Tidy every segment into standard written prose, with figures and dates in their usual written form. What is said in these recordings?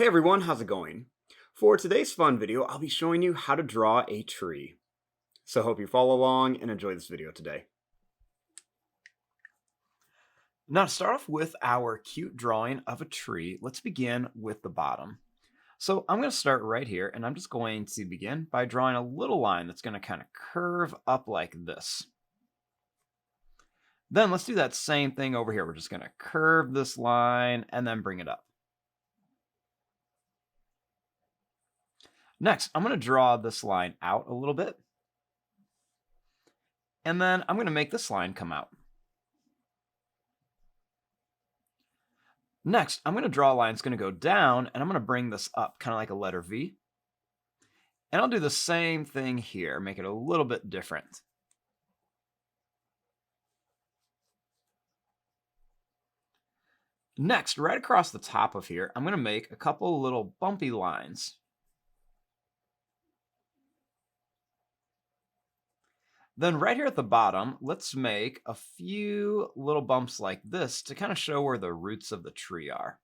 Hey everyone, how's it going? For today's fun video, I'll be showing you how to draw a tree. So hope you follow along and enjoy this video today. Now to start off with our cute drawing of a tree, let's begin with the bottom. So I'm going to start right here and I'm just going to begin by drawing a little line that's going to kind of curve up like this. Then let's do that same thing over here. We're just going to curve this line and then bring it up. Next, I'm going to draw this line out a little bit. And then I'm going to make this line come out. Next, I'm going to draw a line that's going to go down, and I'm going to bring this up, kind of like a letter V. And I'll do the same thing here, make it a little bit different. Next, right across the top of here, I'm going to make a couple little bumpy lines. Then right here at the bottom, let's make a few little bumps like this to kind of show where the roots of the tree are.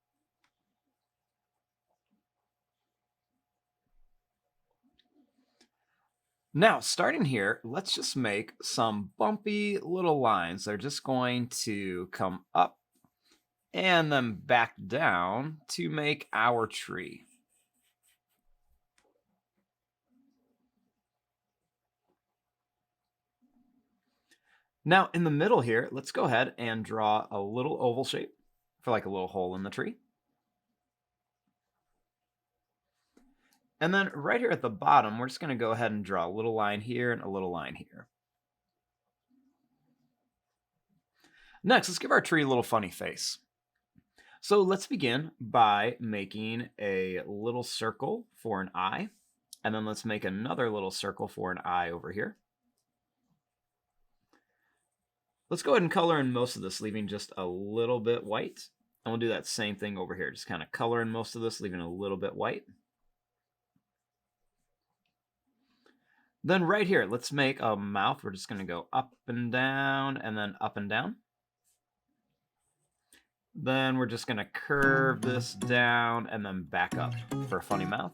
Now, starting here, let's just make some bumpy little lines. They're just going to come up and then back down to make our tree. Now, in the middle here, let's go ahead and draw a little oval shape for like a little hole in the tree. And then right here at the bottom, we're just going to go ahead and draw a little line here and a little line here. Next, let's give our tree a little funny face. So let's begin by making a little circle for an eye. And then let's make another little circle for an eye over here. Let's go ahead and color in most of this, leaving just a little bit white. And we'll do that same thing over here. Just kind of color in most of this, leaving a little bit white. Then right here, let's make a mouth. We're just going to go up and down and then up and down. Then we're just going to curve this down and then back up for a funny mouth.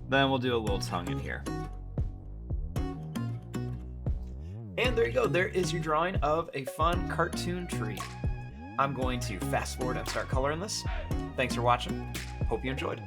Then we'll do a little tongue in here. And there you go, there is your drawing of a fun cartoon tree. I'm going to fast forward and start coloring this. Thanks for watching. Hope you enjoyed.